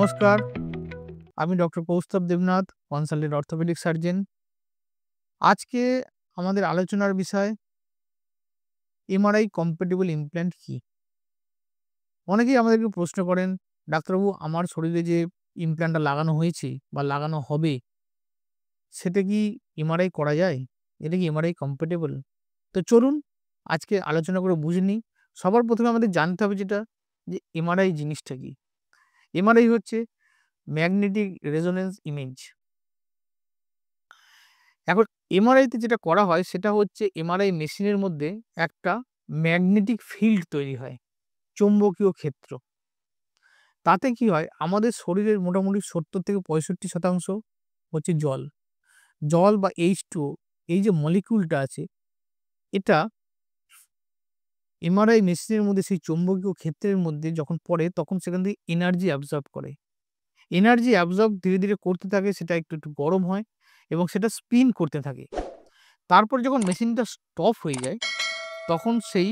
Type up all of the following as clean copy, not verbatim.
নমস্কার, আমি doctor Kaustav Debnath, consultant orthopaedic surgeon. আজকে আমাদের আলোচনার বিষয় এমআরআই কম্প্যাটিবল ইমপ্ল্যান্ট কি? অনেকেই আমাদেরকে প্রশ্ন করেন, "ডাক্তারবাবু আমার শরীরে যে ইমপ্ল্যান্টটা লাগানো হয়েছে বা লাগানো হবে, সেটা কি এমআরআই করা যায়? এটা কি এমআরআই কম্প্যাটিবল?" তো চলুন আজকে আলোচনা করে বুঝে নিই। সবার ১ম এ আমাদের জানতে হবে যেটা যে এমআরআই জিনিসটা কি? এমআরআই হচ্ছে ম্যাগনেটিক রেজোন্যান্স ইমেজ। এখন এমআরআইতে যেটা করা হয় সেটা হচ্ছে এমআরআই মেশিনের মধ্যে একটা ম্যাগনেটিক ফিল্ড তৈরি হয়, চৌম্বকীয় ক্ষেত্র। তাতে কি হয় আমাদের শরীরের মোটামুটি ৭০-৬৫% হচ্ছে জল। জল বা H2O এই যে মলিকিউলটা আছে এটা এমআরআই মেশিনের মধ্যে সেই চৌম্বকীয় ক্ষেত্রের মধ্যে যখন পড়ে তখন সেখান থেকে এনার্জি অ্যাবজর্ব করে। এনার্জি অ্যাবজর্ব ধীরে, ধীরে করতে থাকে সেটা একটু, একটু গরম হয় এবং সেটা স্পিন করতে থাকে। তারপর যখন মেশিনটা স্টপ হয়ে যায় তখন সেই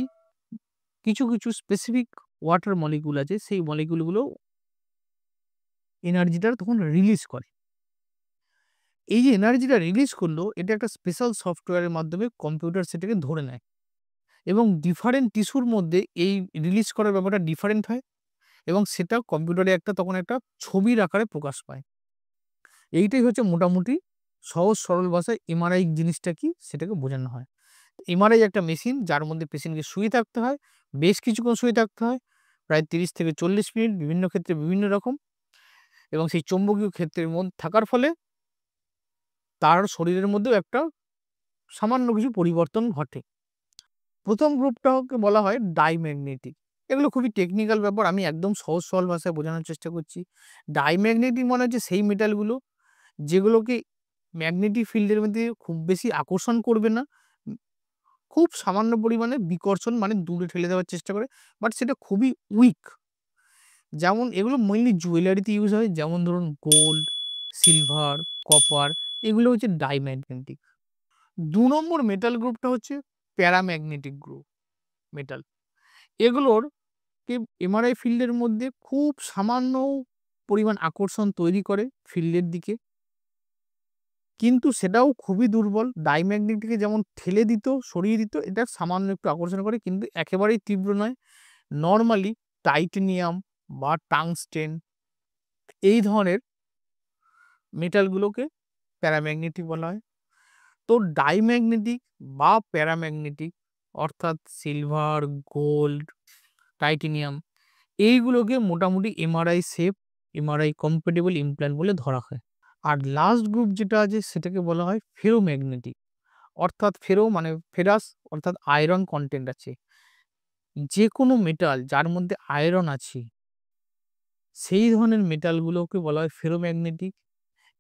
কিছু, কিছু স্পেসিফিক ওয়াটার মলিকিউল আছে সেই মলিকিউলগুলো এনার্জিটা তখন রিলিজ করে। এই যে এনার্জিটা রিলিজ করলো এটা একটা স্পেশাল সফটওয়্যারের মাধ্যমে কম্পিউটার সেটাকে ধরে নেয় এবং ডিফারেন্ট টিস্যুর মধ্যে এই রিলিজ করার ব্যাপারটা ডিফারেন্ট হয় এবং সেটা কম্পিউটারে তখন একটা ছবির আকারে প্রকাশ পায়। এইটাই হচ্ছে মোটামুটি সহজ সরল ভাষায় এমআরআই জিনিসটা কি সেটাকে বোঝানো হয়। এমআরআই একটা মেশিন যার মধ্যে পেশেন্টকে শুয়ে থাকতে হয়, বেশ কিছুক্ষণ শুয়ে থাকতে হয়, প্রায় ৩০ থেকে ৪০ মিনিট, বিভিন্ন ক্ষেত্রে বিভিন্ন রকম এবং সেই চৌম্বকীয় ক্ষেত্রের মধ্যে থাকার ফলে তার শরীরের মধ্যেও একটা সামান্য কিছু পরিবর্তন ঘটে। ১ম গ্রুপটাকে বলা হয় ডাইম্যাগনেটিক। এগুলো খুবই টেকনিক্যাল ব্যাপার, আমি একদম সহজ সরল ভাষায় বোঝানোর চেষ্টা করছি। ডাইম্যাগনেটিক মানে হচ্ছে সেই মেটালগুলো যেগুলোকে ম্যাগনেটিক ফিল্ডের মধ্যে খুব বেশি আকর্ষণ করবে না। উম খুব সামান্য পরিমাণে বিকর্ষণ মানে দূরে ঠেলে দেওয়ার চেষ্টা করে। বাট সেটা খুবই উইক। যেমন এগুলো মেইনলি জুয়েলারিতে ইউজ হয়। যেমন ধরুন গোল্ড, সিলভার, কপার এগুলো হচ্ছে ডাইম্যাগনেটিক। ২ নম্বর মেটাল গ্রুপটা হচ্ছে প্যারাম্যাগনেটিক গ্রুপ মেটাল। এগুলোর কে এমআরআই ফিল্ডের মধ্যে খুব সামান্য পরিমাণ আকর্ষণ তৈরি করে ফিল্ডের দিকে। কিন্তু সেটাও খুবই দুর্বল। ডাইম্যাগনেটিকে যেমন ঠেলে দিত, সরিয়ে দিত, এটা সামান্য একটু আকর্ষণ করে কিন্তু একেবারেই তীব্র নয়। নরমালি টাইটেনিয়াম বা টাংস্টেন এই ধরনের মেটালগুলোকে প্যারাম্যাগনেটিক বলা হয়। তো ডাইম্যাগনেটিক বা প্যারাম্যাগনেটিক অর্থাৎ সিলভার, গোল্ড, টাইটেনিয়াম এইগুলোকে মোটামুটি MRI safe, MRI compatible implant বলে ধরা হয়। আর লাস্ট গ্রুপ যেটা আছে সেটাকে বলা হয় ফেরোম্যাগনেটিক। অর্থাৎ ফেরো মানে ফেরাস অর্থাৎ আয়রন কনটেন্ট আছে। যেকোনো মেটাল যার মধ্যে আয়রন আছে সেই ধরনের মেটালগুলোকে বলা হয় ফেরোম্যাগনেটিক।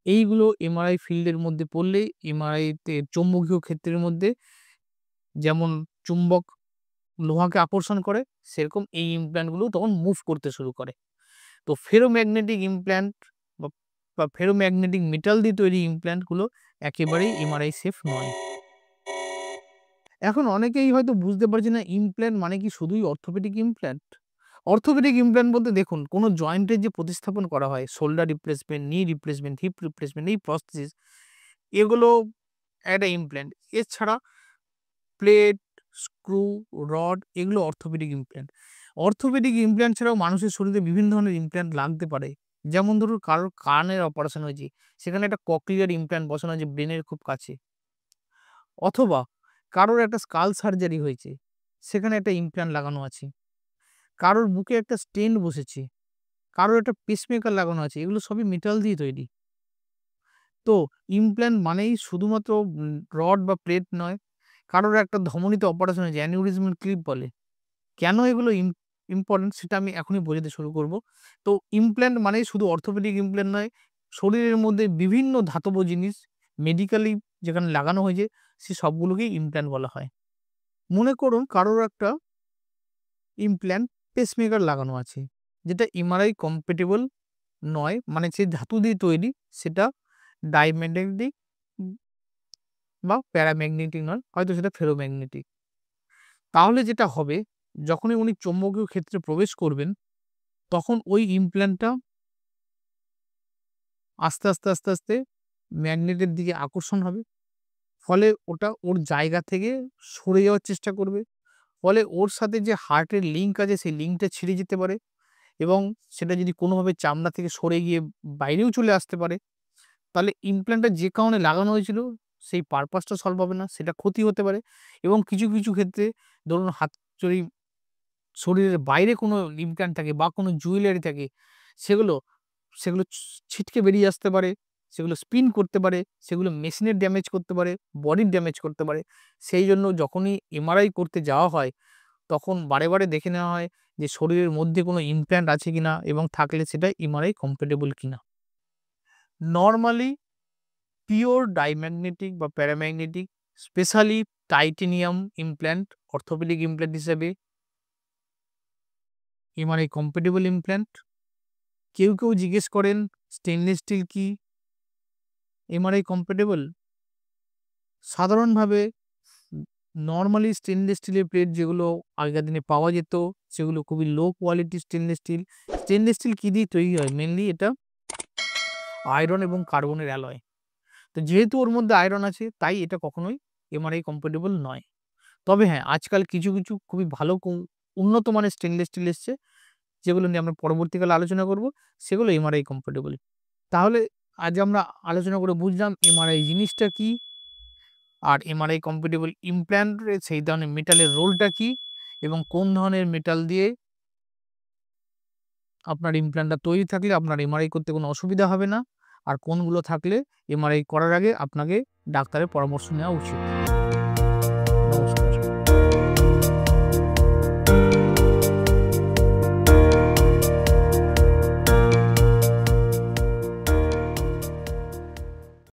এইগুলো এমআরআই ফিল্ডের মধ্যে পড়লে এমআরআইতে চৌম্বকীয় ক্ষেত্রের মধ্যে যেমন চুম্বক লোহাকে আকর্ষণ করে সেরকম এই ইমপ্ল্যান্টগুলো তখন মুভ করতে শুরু করে। তো ফেরোম্যাগনেটিক ইমপ্ল্যান্ট বা বা ফেরোম্যাগনেটিক মেটাল দিয়ে তৈরি ইমপ্ল্যান্টগুলো একেবারেই এমআরআই সেফ নয়। এখন অনেকেই হয়তো বুঝতে পারছে না ইমপ্ল্যান্ট মানে কি শুধুই অর্থোপেডিক ইমপ্ল্যান্ট? অর্থোপেডিক ইমপ্ল্যান্ট বলতে দেখুন কোনো জয়েন্টের যে প্রতিস্থাপন করা হয় শোল্ডার রিপ্লেসমেন্ট, নি রিপ্লেসমেন্ট, হিপ রিপ্লেসমেন্ট এই প্রসেস এগুলো একটা ইমপ্ল্যান্ট। এছাড়া প্লেট, স্ক্রু, রড এগুলো অর্থোপেডিক ইমপ্ল্যান্ট। অর্থোপেডিক ইমপ্ল্যান্ট ছাড়াও মানুষের শরীরে বিভিন্ন ধরনের ইমপ্ল্যান্ট লাগতে পারে। যেমন ধরুন কারোর কানের অপারেশন হয়েছে, সেখানে একটা কক্লিয়ার ইমপ্ল্যান্ট বসানো হয়েছে ব্রেনের খুব কাছে। অথবা কারোর একটা স্কাল সার্জারি হয়েছে, সেখানে একটা ইমপ্ল্যান্ট লাগানো আছে। কারোর বুকে একটা স্টেন্ট বসেছে, কারোর একটা পেসমেকার লাগানো আছে। এগুলো সবই মেটাল দিয়ে তৈরি। তো ইমপ্ল্যান্ট মানেই শুধুমাত্র রড বা প্লেট নয়। কারোর একটা ধমনীতে অপারেশন হয়েছে, অ্যানিউরিজমাল ক্লিপ বলে। কেন এগুলো ইম্পোর্টেন্ট সেটা আমি এখনই বোঝাতে শুরু করব। তো ইমপ্ল্যান্ট মানেই শুধু অর্থোপেডিক ইমপ্ল্যান্ট নয়, শরীরের মধ্যে বিভিন্ন ধাতব জিনিস মেডিকেলি যেখানে লাগানো হয়েছে সে সবগুলোকেই ইমপ্ল্যান্ট বলা হয়। মনে করুন কারোর একটা ইমপ্ল্যান্ট পেসমেকার লাগানো আছে, যেটা এমআরআই কম্প্যাটিবল নয়, মানে যে ধাতু দিয়ে তৈরি সেটা ডাইম্যাগনেটিক বা প্যারাম্যাগনেটিক নয়, হয়তো সেটা ফেরোম্যাগনেটিক। তাহলে যেটা হবে যখনই উনি চৌম্বকীয় ক্ষেত্রে প্রবেশ করবেন তখন ওই ইমপ্ল্যান্টটা আস্তে, আস্তে, আস্তে, আস্তে ম্যাগনেটের দিকে আকর্ষণ হবে। ফলে ওটা ওর জায়গা থেকে সরে যাওয়ার চেষ্টা করবে। ফলে ওর সাথে যে হার্টের লিঙ্ক আছে সেই লিঙ্কটা ছিঁড়ে যেতে পারে এবং সেটা যদি কোনোভাবে চামড়া থেকে সরে গিয়ে বাইরেও চলে আসতে পারে, তাহলে ইমপ্ল্যান্টটা যে কারণে লাগানো হয়েছিল সেই পারপাসটা সলভ হবে না, সেটা ক্ষতি হতে পারে এবং কিছু, কিছু ক্ষেত্রে ধরুন যদি শরীরের বাইরে কোনো ইমপ্ল্যান্ট থাকে বা কোনো জুয়েলারি থাকে, সেগুলো সেগুলো ছিটকে বেরিয়ে আসতে পারে, সেগুলো স্পিন করতে পারে, সেগুলো মেশিনের ড্যামেজ করতে পারে, বডির ড্যামেজ করতে পারে। সেই জন্য যখনই এমআরআই করতে যাওয়া হয়, তখন বারে, বারে দেখে নেওয়া হয় যে শরীরের মধ্যে কোনো ইমপ্ল্যান্ট আছে কিনা এবং থাকলে সেটা এমআরআই কম্প্যাটেবল কিনা। নরমালি পিওর ডাইম্যাগনেটিক বা paramagnetic, specially titanium implant, orthopaedic implant হিসেবে এমআরআই কম্প্যাটেবল ইমপ্ল্যান্ট। কেউ, কেউ জিজ্ঞেস করেন স্টেনলেস স্টিল কি এমআরআই কম্প্যাটেবল? সাধারণভাবে নরমালি স্টেনলেস স্টিলের প্লেট যেগুলো আগেকার দিনে পাওয়া যেত, সেগুলো খুবই low quality stainless steel. Stainless steel কি দিয়ে তৈরি হয়? মেইনলি এটা আয়রন এবং কার্বনের অ্যালয়। তো যেহেতু ওর মধ্যে আয়রন আছে, তাই এটা কখনোই এমআরআই কম্প্যাটেবল নয়। তবে হ্যাঁ, আজকাল কিছু, কিছু খুবই ভালো উন্নত মানের স্টেনলেস স্টিল এসছে, যেগুলো নিয়ে আমরা পরবর্তীকালে আলোচনা করব। সেগুলো এমআরআই কম্প্যাটেবল। তাহলে আজ আমরা আলোচনা করে বুঝলাম এমআরআই জিনিসটা কি? আর এমআরআই কম্প্যাটেবল ইমপ্ল্যান্টে সেই ধরনের মেটালের রোলটা কি? এবং কোন ধরনের মেটাল দিয়ে আপনার ইমপ্ল্যান্টটা তৈরি থাকলে আপনার এমআরআই করতে কোনো অসুবিধা হবে না। আর কোনগুলো থাকলে এমআরআই করার আগে আপনাকে ডাক্তারের পরামর্শ নেওয়া উচিত।